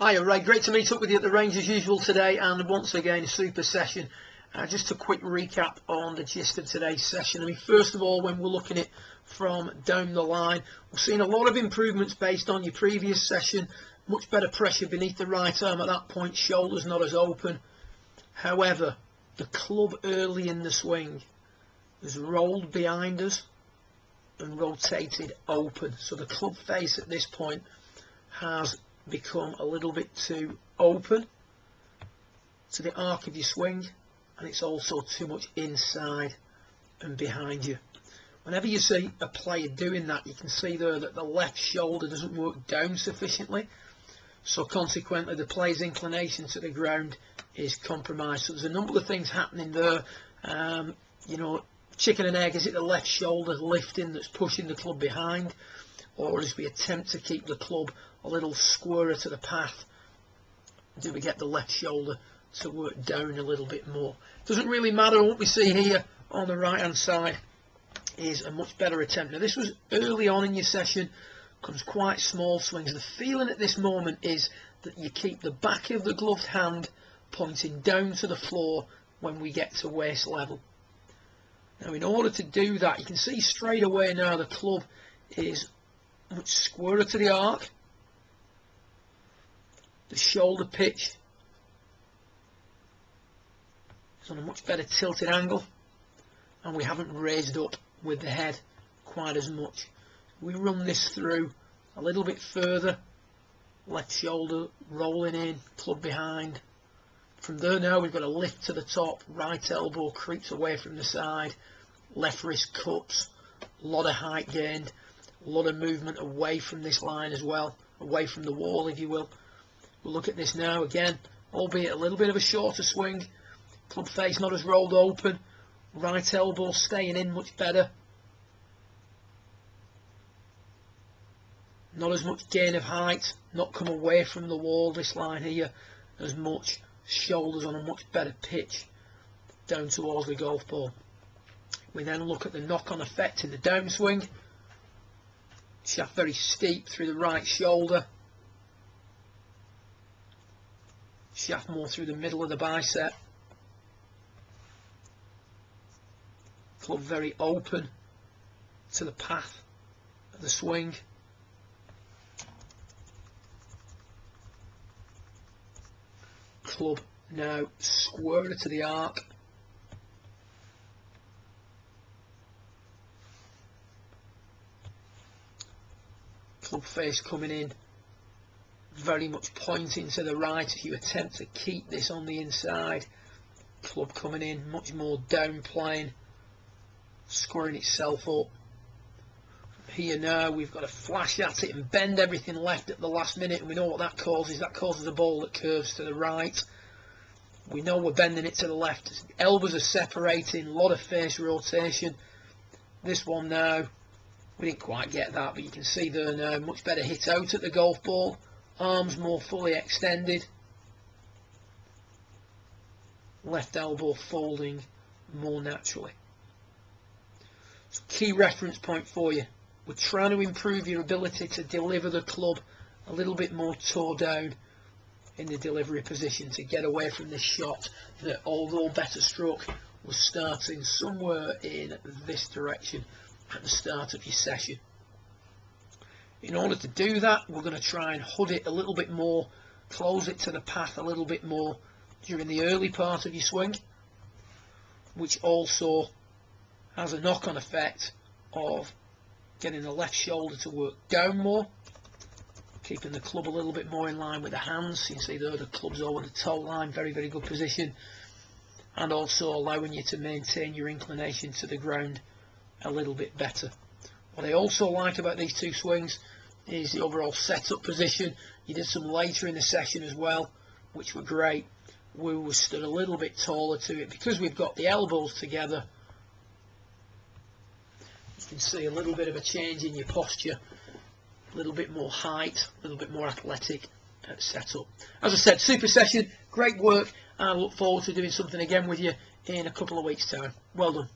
Hiya Ray, great to meet up with you at the range as usual today, and once again a super session. Just a quick recap on the gist of today's session. I mean, first of all, when we're looking at from down the line, we've seen a lot of improvements based on your previous session. Much better pressure beneath the right arm at that point, shoulders not as open. However, the club early in the swing has rolled behind us and rotated open. So the club face at this point has become a little bit too open to the arc of your swing, and it's also too much inside and behind you. Whenever you see a player doing that, you can see there that the left shoulder doesn't work down sufficiently, so consequently the player's inclination to the ground is compromised. So there's a number of things happening there. You know, chicken and egg, is it the left shoulder lifting that's pushing the club behind, or as we attempt to keep the club a little squarer to the path, do we get the left shoulder to work down a little bit more? Doesn't really matter. What we see here on the right hand side is a much better attempt. Now this was early on in your session, comes quite small swings. The feeling at this moment is that you keep the back of the gloved hand pointing down to the floor when we get to waist level. Now in order to do that, you can see straight away now the club is much squarer to the arc. The shoulder pitch is on a much better tilted angle, and we haven't raised up with the head quite as much. We run this through a little bit further, left shoulder rolling in, club behind. From there now we've got a lift to the top, right elbow creeps away from the side, left wrist cuts, a lot of height gained, a lot of movement away from this line as well, away from the wall if you will. We'll look at this now again, albeit a little bit of a shorter swing, club face not as rolled open, right elbow staying in much better, not as much gain of height, not come away from the wall this line here as much, shoulders on a much better pitch down towards the golf ball. We then look at the knock-on effect in the downswing, shaft very steep through the right shoulder, shaft more through the middle of the bicep, club very open to the path of the swing, club now squarer to the arc, club face coming in very much pointing to the right as you attempt to keep this on the inside, club coming in much more down plane, squaring itself up. Here now we've got to flash at it and bend everything left at the last minute, and we know what that causes. That causes a ball that curves to the right. We know we're bending it to the left. Elbows are separating, a lot of face rotation. This one now, we didn't quite get that, but you can see there now, much better hit out at the golf ball. Arms more fully extended, left elbow folding more naturally. So key reference point for you, we're trying to improve your ability to deliver the club a little bit more toe down in the delivery position, to get away from this shot that, although better stroke, was starting somewhere in this direction at the start of your session. In order to do that, we're going to try and hood it a little bit more, close it to the path a little bit more during the early part of your swing, which also has a knock-on effect of getting the left shoulder to work down more, keeping the club a little bit more in line with the hands. You can see there the club's over the toe line, very, very good position, and also allowing you to maintain your inclination to the ground a little bit better. What I also like about these two swings is the overall setup position. You did some later in the session as well, which were great. We were stood a little bit taller to it because we've got the elbows together. You can see a little bit of a change in your posture, a little bit more height, a little bit more athletic setup. As I said, super session, great work, and I look forward to doing something again with you in a couple of weeks' time. Well done.